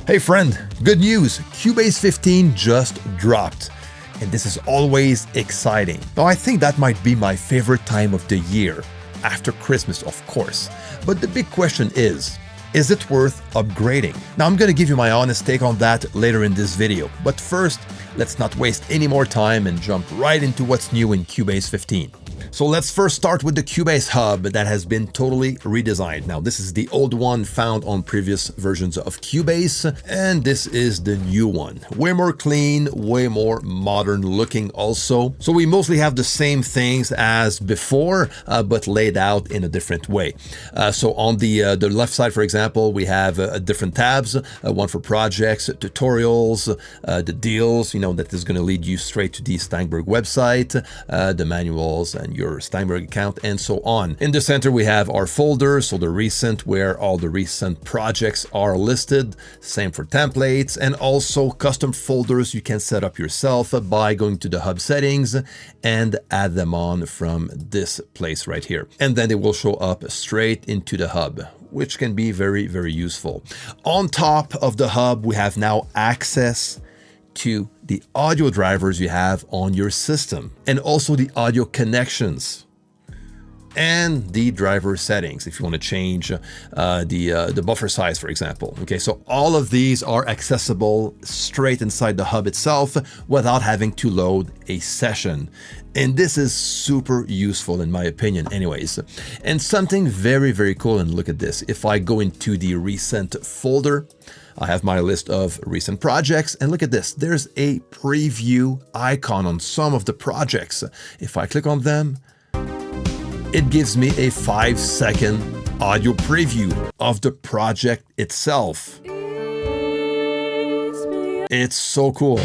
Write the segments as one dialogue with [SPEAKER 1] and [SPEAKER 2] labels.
[SPEAKER 1] Hey friend, good news! Cubase 15 just dropped. And this is always exciting. Now I think that might be my favorite time of the year, after Christmas of course. But the big question is it worth upgrading? Now I'm gonna give you my honest take on that later in this video. But first, let's not waste any more time and jump right into what's new in Cubase 15. So let's first start with the Cubase Hub that has been totally redesigned. Now this is the old one found on previous versions of Cubase, and this is the new one. Way more clean, way more modern looking also. So we mostly have the same things as before, but laid out in a different way. So on the left side, for example, we have different tabs, one for projects, tutorials, the deals, that is going to lead you straight to the Steinberg website, the manuals and your Steinberg account, and so on. In the center, we have our folders, so the recent, where all the recent projects are listed. Same for templates, and also custom folders you can set up yourself by going to the Hub settings and add them on from this place right here. And then they will show up straight into the Hub, which can be very, very useful. On top of the Hub, we have now access to the audio drivers you have on your system, and also the audio connections and the driver settings if you want to change the buffer size, for example. Okay, so all of these are accessible straight inside the Hub itself without having to load a session. And this is super useful in my opinion anyways. And something very, very cool, and look at this. If I go into the recent folder, I have my list of recent projects, and look at this. There's a preview icon on some of the projects. If I click on them, it gives me a 5-second audio preview of the project itself. It's so cool.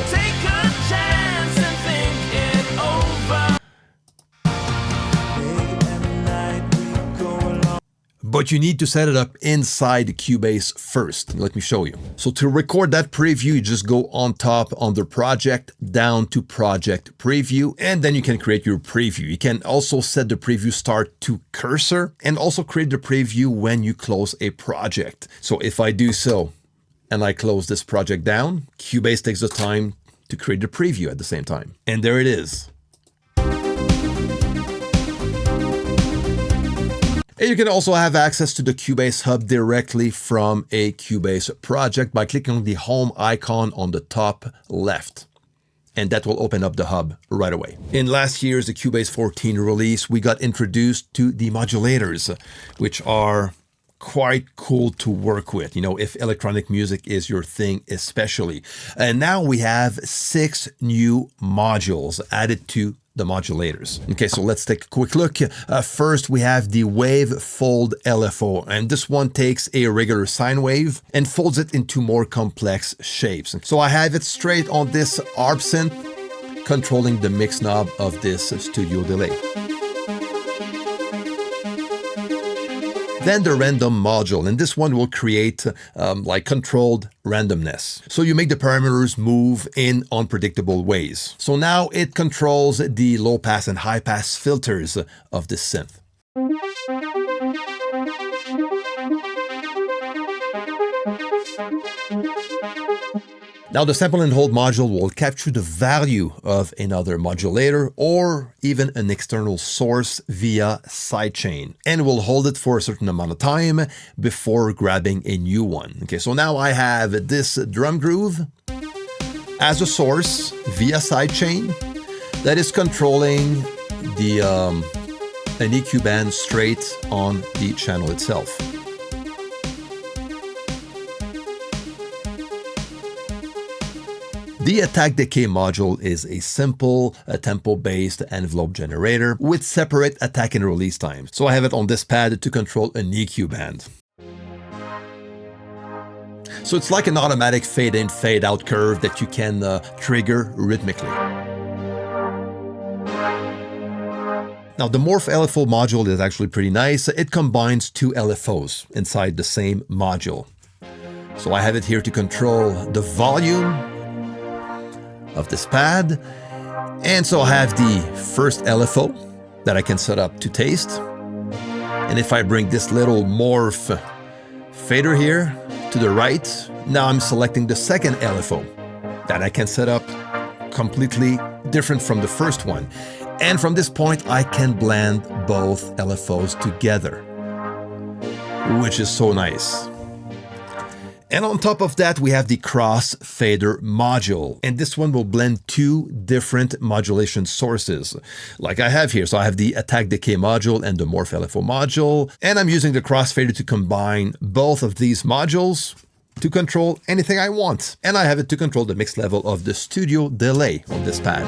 [SPEAKER 1] But you need to set it up inside Cubase first. Let me show you. So to record that preview, you just go on top under project, down to project preview, and then you can create your preview. You can also set the preview start to cursor and also create the preview when you close a project. So if I do so and I close this project down, Cubase takes the time to create the preview at the same time. And there it is. And you can also have access to the Cubase Hub directly from a Cubase project by clicking on the home icon on the top left. And that will open up the Hub right away. In last year's the Cubase 14 release, we got introduced to the modulators, which are quite cool to work with, if electronic music is your thing especially. And now we have 6 new modules added to the modulators. Okay, so let's take a quick look. First, we have the Wave Fold LFO, and this one takes a regular sine wave and folds it into more complex shapes. So I have it straight on this ARP synth, controlling the mix knob of this studio delay. Then the random module, and this one will create like controlled randomness. So you make the parameters move in unpredictable ways. So now it controls the low pass and high pass filters of this synth. Now the sample and hold module will capture the value of another modulator or even an external source via sidechain, and will hold it for a certain amount of time before grabbing a new one. Okay, so now I have this drum groove as a source via sidechain that is controlling the an EQ band straight on the channel itself. The attack decay module is a simple tempo-based envelope generator with separate attack and release times. So I have it on this pad to control an EQ band. So it's like an automatic fade-in, fade-out curve that you can trigger rhythmically. Now the Morph LFO module is actually pretty nice. It combines 2 LFOs inside the same module. So I have it here to control the volume of this pad, and so I have the first LFO that I can set up to taste, and if I bring this little morph fader here to the right, Now I'm selecting the second LFO that I can set up completely different from the first one. And from this point, I can blend both LFOs together, which is so nice. And on top of that, we have the crossfader module. And this one will blend two different modulation sources, like I have here. So I have the attack decay module and the morph LFO module. And I'm using the crossfader to combine both of these modules to control anything I want. And I have it to control the mix level of the studio delay on this pad.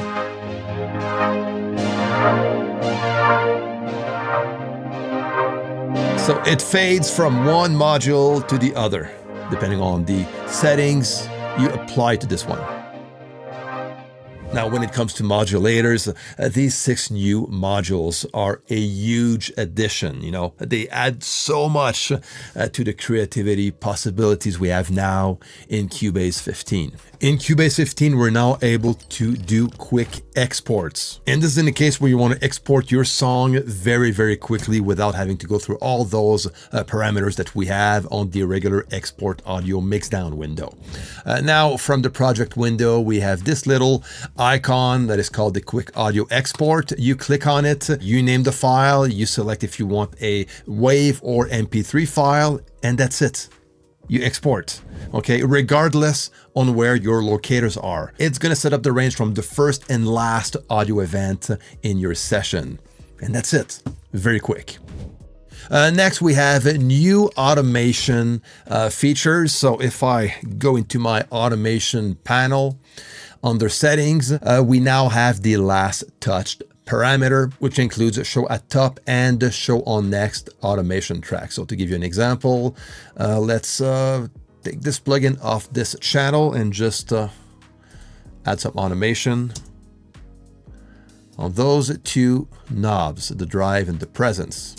[SPEAKER 1] So it fades from one module to the other, depending on the settings you apply to this one. Now, when it comes to modulators, these 6 new modules are a huge addition. You know, they add so much to the creativity possibilities we have now in Cubase 15. In Cubase 15, we're now able to do quick exports. And this is in the case where you want to export your song very, very quickly without having to go through all those parameters that we have on the regular export audio mixdown window. Now, from the project window, we have this little icon that is called the quick audio export. You click on it, you name the file, you select if you want a WAV or MP3 file, and that's it. You export, okay, regardless on where your locators are. It's going to set up the range from the first and last audio event in your session. And that's it. Very quick. Next, we have new automation features. So if I go into my automation panel, under settings, we now have the last touched parameter, which includes a show at top and the show on next automation track. So to give you an example, let's take this plugin off this channel and just add some automation on those two knobs, the drive and the presence.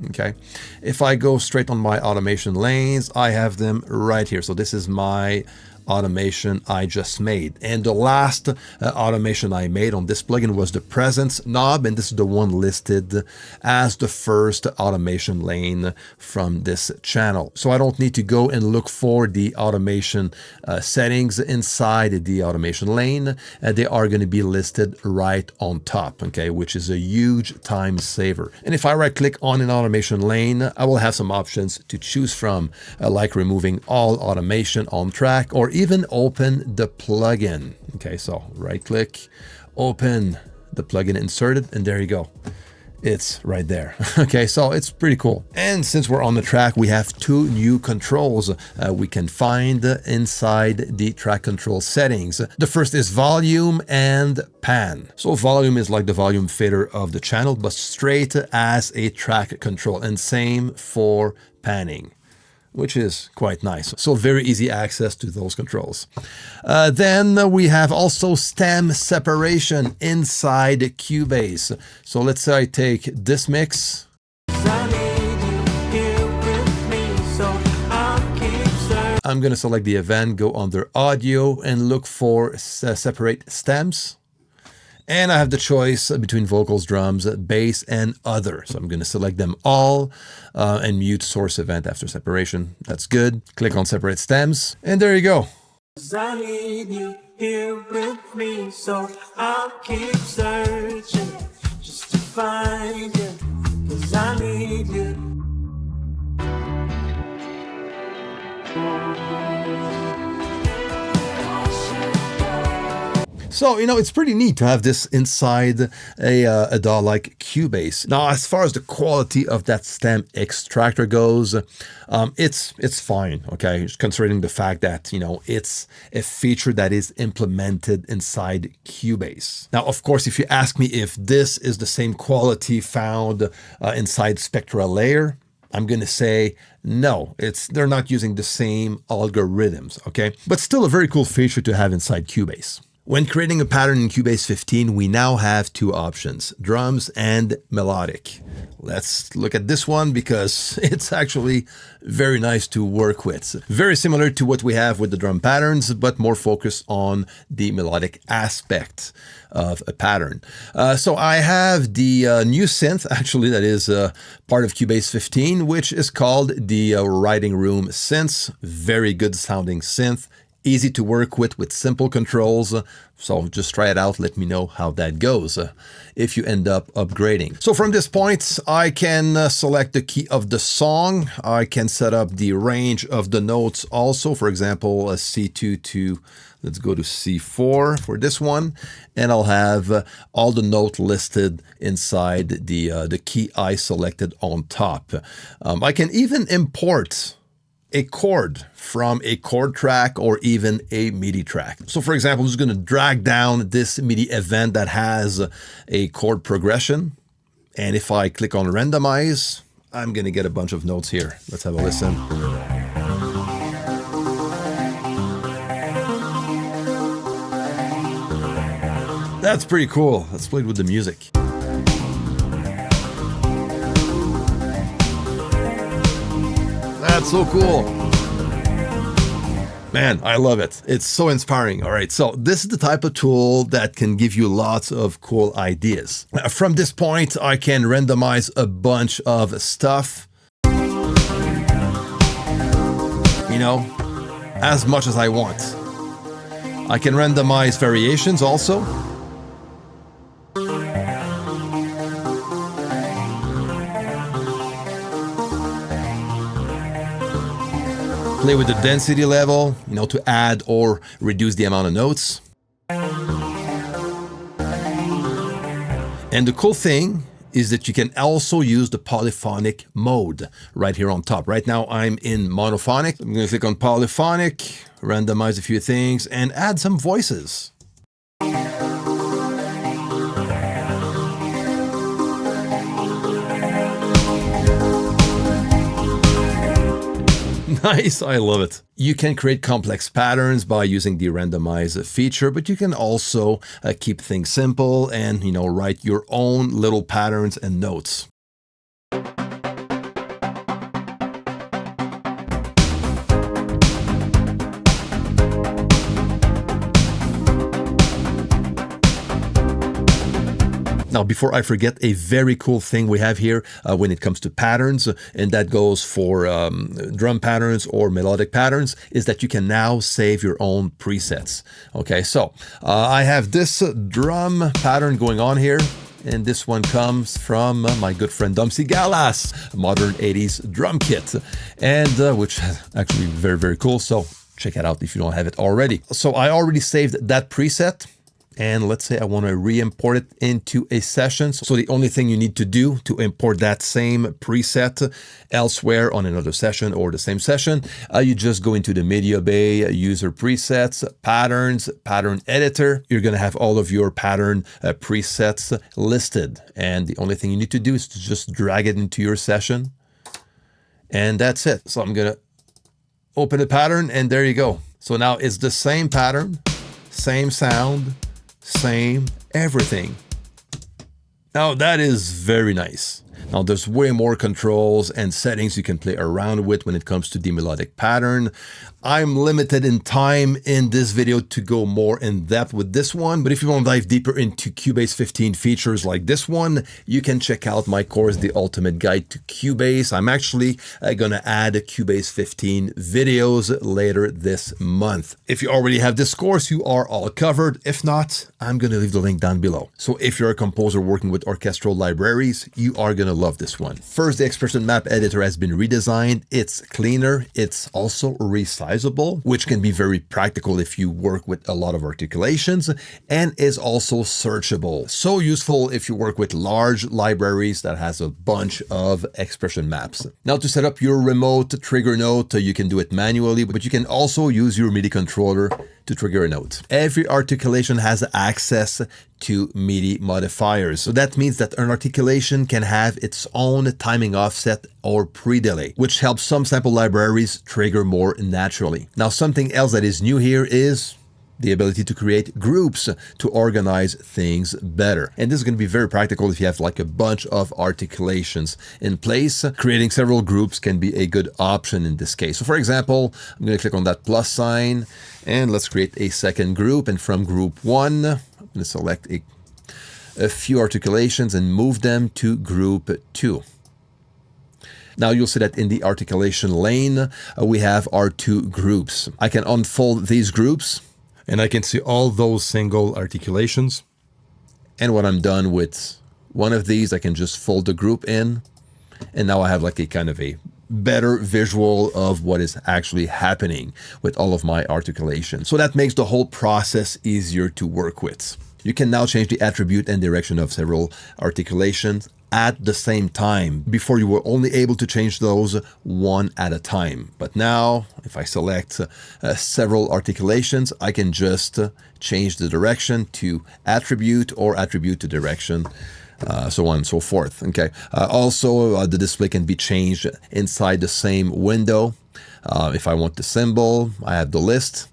[SPEAKER 1] Okay, if I go straight on my automation lanes, I have them right here. So this is my automation I just made. And the last automation I made on this plugin was the presence knob, and this is the one listed as the first automation lane from this channel. So I don't need to go and look for the automation settings inside the automation lane. They are going to be listed right on top, okay, which is a huge time saver. And if I right click on an automation lane, I will have some options to choose from, like removing all automation on track, or even open the plugin. Okay, so right click, open the plugin inserted, and there you go. It's right there. Okay, so it's pretty cool. And since we're on the track, we have 2 new controls we can find inside the track control settings. The first is volume and pan. So volume is like the volume fader of the channel, but straight as a track control, and same for panning, which is quite nice. So very easy access to those controls. Then we have also stem separation inside Cubase. So let's say I take this mix. I'm gonna select the event, go under audio and look for separate stems. And I have the choice between vocals, drums, bass, and other. So I'm going to select them all and mute source event after separation. That's good. Click on separate stems, and there you go. I need you here with me, so I'll keep searching just to find you, 'cause I need you. So, you know, it's pretty neat to have this inside a DAW like Cubase. Now, as far as the quality of that stem extractor goes, it's fine, okay? Considering the fact that, you know, it's a feature that is implemented inside Cubase. Now, of course, if you ask me if this is the same quality found inside Spectra Layer, I'm going to say no, they're not using the same algorithms, okay? But still a very cool feature to have inside Cubase. When creating a pattern in Cubase 15, we now have two options, drums and melodic. Let's look at this one because it's actually very nice to work with. Very similar to what we have with the drum patterns, but more focused on the melodic aspect of a pattern. So I have the new synth, actually, that is part of Cubase 15, which is called the Writing Room Synth. Very good sounding synth. Easy to work with simple controls. So just try it out. Let me know how that goes if you end up upgrading. So from this point, I can select the key of the song. I can set up the range of the notes also. For example, a C2 to, let's go to C4 for this one. And I'll have all the notes listed inside the key I selected on top. I can even import a chord from a chord track or even a MIDI track. So for example, I'm just going to drag down this MIDI event that has a chord progression. And if I click on randomize, I'm going to get a bunch of notes here. Let's have a listen. That's pretty cool. Let's play it with the music. That's so cool. Man, I love it. It's so inspiring. All right, so this is the type of tool that can give you lots of cool ideas. From this point, I can randomize a bunch of stuff, you know, as much as I want. I can randomize variations also. Play with the density level, you know, to add or reduce the amount of notes. And the cool thing is that you can also use the polyphonic mode right here on top. Right now I'm in monophonic. I'm going to click on polyphonic, randomize a few things, and add some voices. Nice, I love it. You can create complex patterns by using the randomize feature, but you can also keep things simple and, you know, write your own little patterns and notes. Now, before I forget, a very cool thing we have here when it comes to patterns, and that goes for drum patterns or melodic patterns, is that you can now save your own presets. Okay, so I have this drum pattern going on here, and this one comes from my good friend Dumpsy Gallas, Modern 80s Drum Kit, and which is actually very, very cool. So check it out if you don't have it already. So I already saved that preset. And let's say I want to re-import it into a session. So the only thing you need to do to import that same preset elsewhere on another session or the same session, you just go into the media bay, user presets, patterns, pattern editor. You're going to have all of your pattern presets listed. And the only thing you need to do is to just drag it into your session. And that's it. So I'm going to open the pattern and there you go. So now it's the same pattern, same sound, same everything. Now that is very nice. Now there's way more controls and settings you can play around with when it comes to the melodic pattern. I'm limited in time in this video to go more in depth with this one, but if you want to dive deeper into Cubase 15 features like this one, you can check out my course, The Ultimate Guide to Cubase. I'm actually going to add Cubase 15 videos later this month. If you already have this course, you are all covered. If not, I'm going to leave the link down below. So if you're a composer working with orchestral libraries, you are going to love this one. First, the expression map editor has been redesigned. It's cleaner. It's also resizable, which can be very practical if you work with a lot of articulations, and is also searchable. So useful if you work with large libraries that has a bunch of expression maps. Now to set up your remote trigger note, you can do it manually, but you can also use your MIDI controller to trigger a note. Every articulation has access to MIDI modifiers. So that means that an articulation can have its own timing offset or pre-delay, which helps some sample libraries trigger more naturally. Now, something else that is new here is the ability to create groups to organize things better. And this is going to be very practical if you have like a bunch of articulations in place. Creating several groups can be a good option in this case. So for example, I'm going to click on that plus sign and let's create a second group. And from group 1, I'm going to select a few articulations and move them to group 2. Now you'll see that in the articulation lane, we have our 2 groups. I can unfold these groups and I can see all those single articulations. And when I'm done with one of these, I can just fold the group in. And now I have like a kind of a better visual of what is actually happening with all of my articulations. So that makes the whole process easier to work with. You can now change the attribute and direction of several articulations at the same time. Before you were only able to change those one at a time. But now, if I select several articulations, I can just change the direction to attribute or attribute to direction, so on and so forth. Okay. Also, the display can be changed inside the same window. If I want the symbol, I have the list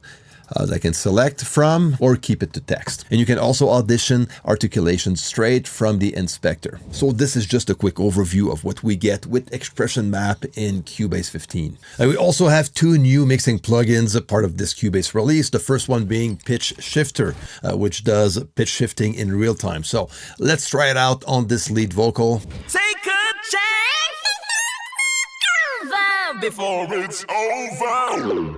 [SPEAKER 1] that I can select from or keep it to text. And you can also audition articulation straight from the inspector. So this is just a quick overview of what we get with Expression Map in Cubase 15. And we also have 2 new mixing plugins, a part of this Cubase release. The first one being Pitch Shifter, which does pitch shifting in real time. So let's try it out on this lead vocal.
[SPEAKER 2] Take a chance before it's over.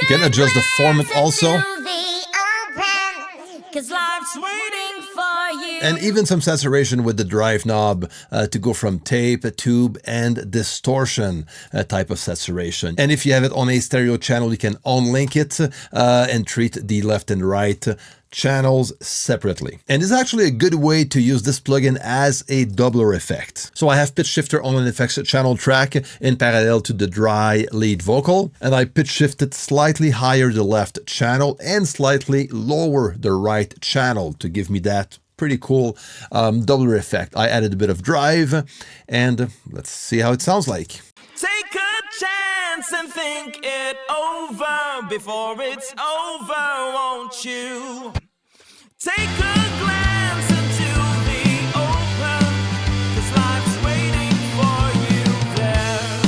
[SPEAKER 1] You can adjust the format also. And even some saturation with the drive knob to go from tape, tube, and distortion type of saturation. And if you have it on a stereo channel, you can unlink it and treat the left and right channels separately. And it's actually a good way to use this plugin as a doubler effect. So I have pitch shifter on an effects channel track in parallel to the dry lead vocal, and I pitch shifted slightly higher the left channel and slightly lower the right channel to give me that pretty cool doubler effect. I added a bit of drive and let's see how it sounds like.
[SPEAKER 2] Take a chance and think it over before it's over, won't you? Take a glance into the open, 'cause life's waiting for you there.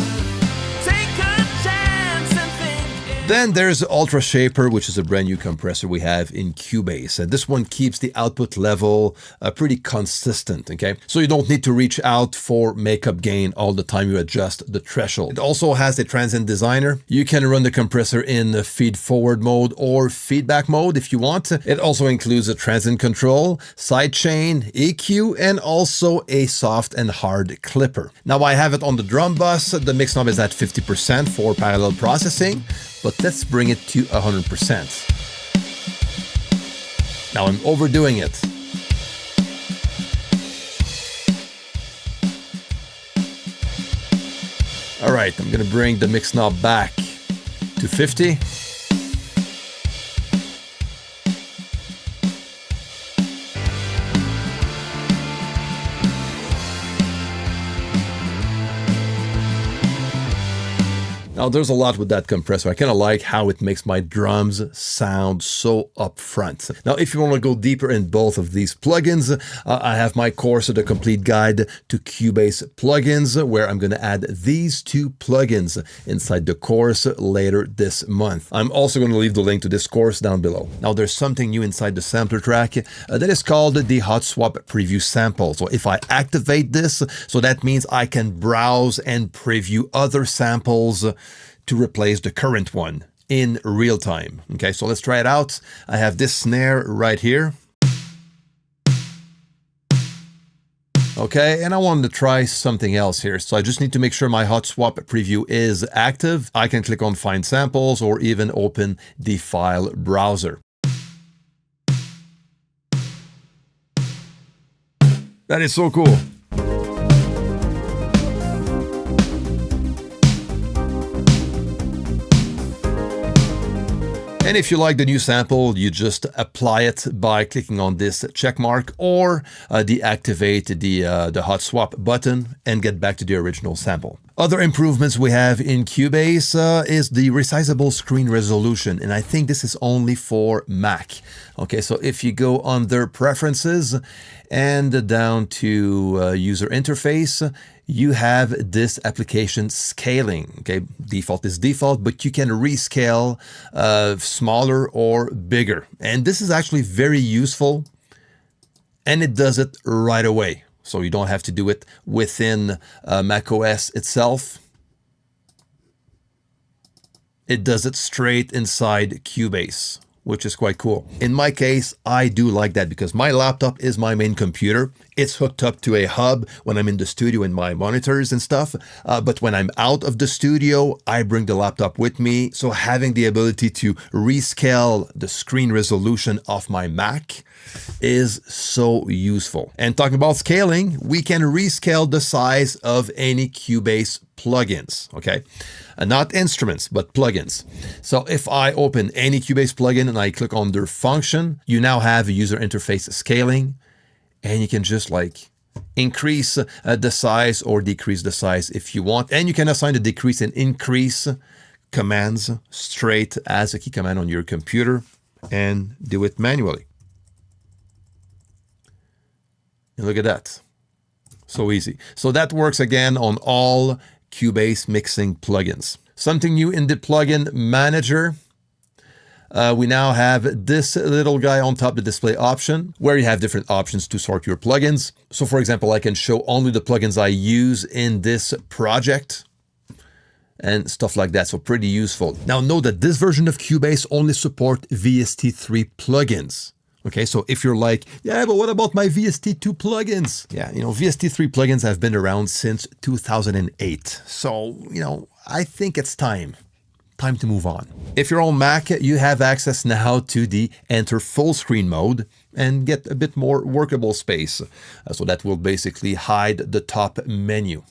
[SPEAKER 2] Take a chance and think it.
[SPEAKER 1] Then there's Ultra Shaper, which is a brand new compressor we have in Cubase. And this one keeps the output level pretty consistent, okay? So you don't need to reach out for makeup gain all the time you adjust the threshold. It also has a transient designer. You can run the compressor in the feed forward mode or feedback mode if you want. It also includes a transient control, sidechain, EQ, and also a soft and hard clipper. Now I have it on the drum bus. The mix knob is at 50% for parallel processing, but let's bring it to 100%. Now I'm overdoing it. All right, I'm gonna bring the mix knob back to 50. Now there's a lot with that compressor. I kind of like how it makes my drums sound so upfront. Now if you want to go deeper in both of these plugins, I have my course, The Complete Guide to Cubase Plugins, where I'm going to add these 2 plugins inside the course later this month. I'm also going to leave the link to this course down below. Now there's something new inside the sampler track that is called the Hot Swap Preview Sample. So if I activate this, so that means I can browse and preview other samples to replace the current one in real time. Okay, so let's try it out. I have this snare right here. Okay, and I wanted to try something else here. So I just need to make sure my Hot Swap preview is active. I can click on Find Samples or even open the file browser. That is so cool. And if you like the new sample, you just apply it by clicking on this check mark or deactivate the hot swap button and get back to the original sample. Other improvements we have in Cubase is the resizable screen resolution, and I think this is only for Mac. Okay, so if you go under Preferences and down to User Interface, you have this application scaling. Okay, default is default, but you can rescale smaller or bigger. And this is actually very useful, and it does it right away. So you don't have to do it within macOS itself. It does it straight inside Cubase, which is quite cool. In my case, I do like that because my laptop is my main computer. It's hooked up to a hub when I'm in the studio in my monitors and stuff. But when I'm out of the studio, I bring the laptop with me. So having the ability to rescale the screen resolution of my Mac is so useful. And talking about scaling, we can rescale the size of any Cubase plugins, okay? Not instruments, but plugins. So if I open any Cubase plugin and I click on their function, you now have a user interface scaling, and you can just like increase the size or decrease the size if you want. And you can assign the decrease and increase commands straight as a key command on your computer and do it manually. And look at that. So easy. So that works again on all Cubase mixing plugins. Something new in the plugin manager. We now have this little guy on top, the display option, where you have different options to sort your plugins. So for example, I can show only the plugins I use in this project and stuff like that. So pretty useful. Now note that this version of Cubase only supports VST3 plugins. Okay, so if you're like, yeah, but what about my VST2 plugins? Yeah, you know, VST3 plugins have been around since 2008. So, you know, I think it's time to move on. If you're on Mac, you have access now to the Enter Full Screen mode and get a bit more workable space. So that will basically hide the top menu.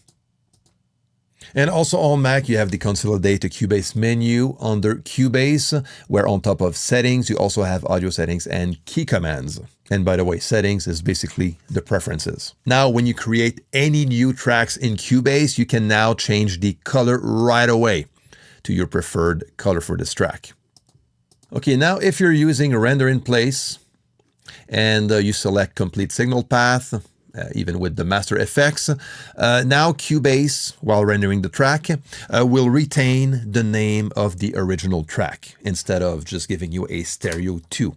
[SPEAKER 1] And also on Mac, you have the consolidated Cubase menu under Cubase, where on top of settings, you also have audio settings and key commands. And by the way, settings is basically the preferences. Now, when you create any new tracks in Cubase, you can now change the color right away to your preferred color for this track. Okay, now if you're using a render in place and you select complete signal path, even with the master effects, now Cubase, while rendering the track, will retain the name of the original track instead of just giving you a stereo 2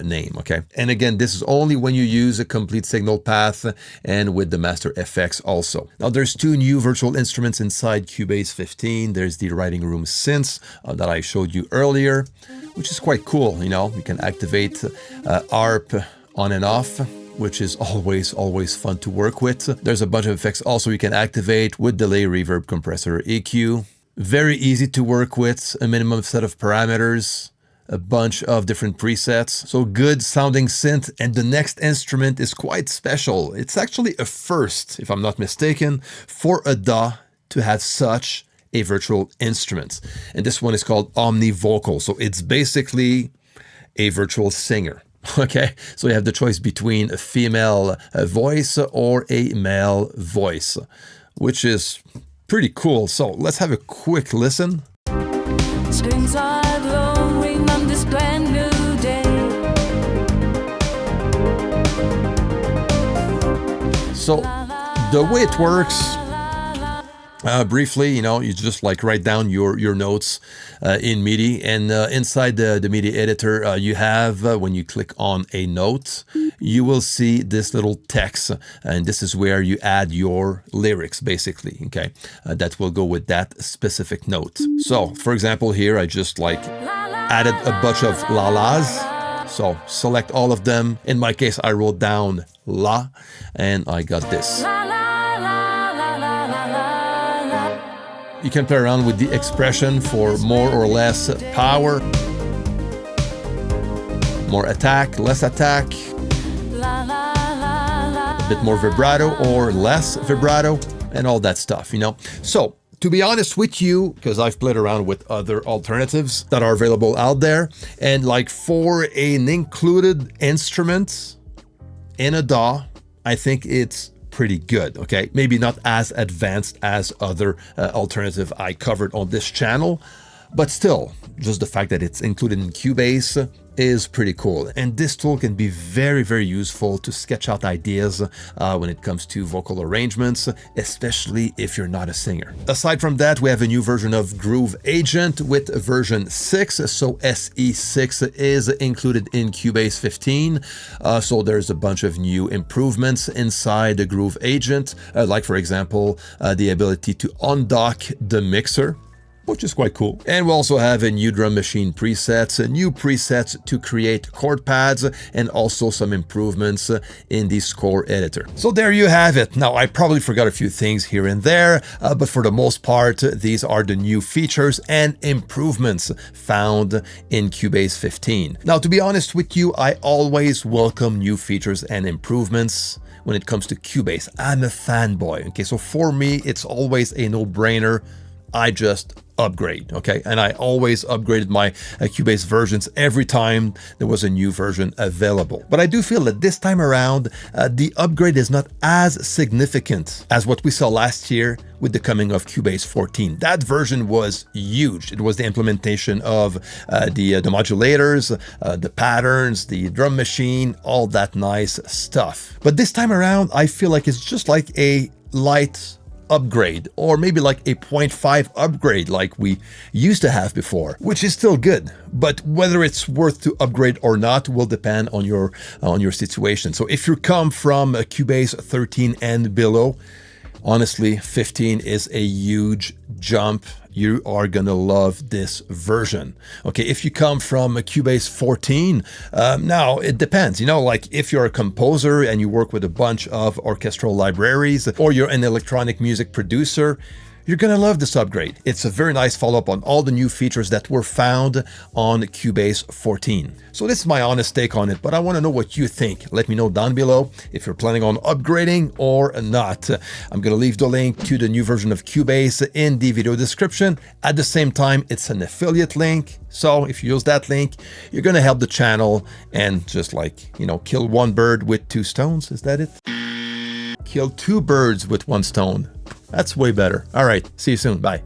[SPEAKER 1] name, okay? And again, this is only when you use a complete signal path and with the master effects also. Now there's two new virtual instruments inside Cubase 15. There's the Writing Room Synth that I showed you earlier, which is quite cool, you know? You can activate ARP on and off, which is always fun to work with. There's a bunch of effects also you can activate with delay, reverb, compressor, EQ. Very easy to work with, a minimum set of parameters, a bunch of different presets. So good sounding synth. And the next instrument is quite special. It's actually a first, if I'm not mistaken, for a DAW to have such a virtual instrument. And this one is called OmniVocal. So it's basically a virtual singer. Okay, so you have the choice between a female voice or a male voice, which is pretty cool. So let's have a quick listen.
[SPEAKER 3] Screens are glowing on this brand new day.
[SPEAKER 1] So the way it works, briefly, you know, you just like write down your notes in MIDI, and inside the MIDI editor, you have, when you click on a note, you will see this little text, and this is where you add your lyrics, basically, okay? That will go with that specific note. So, for example, here, I just like added a bunch of la-las. So select all of them. In my case, I wrote down la, and I got this. You can play around with the expression for more or less power, more attack, less attack, a bit more vibrato or less vibrato, and all that stuff, you know. So, to be honest with you, because I've played around with other alternatives that are available out there, and like for an included instrument in a DAW, I think it's pretty good, okay? Maybe not as advanced as other alternative I covered on this channel, but still, just the fact that it's included in Cubase is pretty cool. And this tool can be very, very useful to sketch out ideas when it comes to vocal arrangements, especially if you're not a singer. Aside from that, we have a new version of Groove Agent with version 6. So SE6 is included in Cubase 15. So there's a bunch of new improvements inside the Groove Agent, like for example, the ability to undock the mixer, which is quite cool. And we also have a new drum machine presets, new presets to create chord pads, and also some improvements in the score editor. So there you have it. Now, I probably forgot a few things here and there, but for the most part, these are the new features and improvements found in Cubase 15. Now, to be honest with you, I always welcome new features and improvements when it comes to Cubase. I'm a fanboy, okay? So for me, it's always a no-brainer. I just upgrade, okay? And I always upgraded my Cubase versions every time there was a new version available. But I do feel that this time around, the upgrade is not as significant as what we saw last year with the coming of Cubase 14. That version was huge. It was the implementation of the modulators, the patterns, the drum machine, all that nice stuff. But this time around, I feel like it's just like a light upgrade, or maybe like a 0.5 upgrade like we used to have before, which is still good. But whether it's worth to upgrade or not will depend on your situation. So if you come from a Cubase 13 and below, honestly, 15 is a huge jump. You are gonna love this version. Okay, if you come from a Cubase 14, now it depends, you know, like if you're a composer and you work with a bunch of orchestral libraries, or you're an electronic music producer, you're gonna love this upgrade. It's a very nice follow-up on all the new features that were found on Cubase 14. So this is my honest take on it, but I wanna know what you think. Let me know down below if you're planning on upgrading or not. I'm gonna leave the link to the new version of Cubase in the video description. At the same time, it's an affiliate link. So if you use that link, you're gonna help the channel and just like, you know, kill one bird with two stones. Is that it? Kill two birds with one stone. That's way better. All right, see you soon. Bye.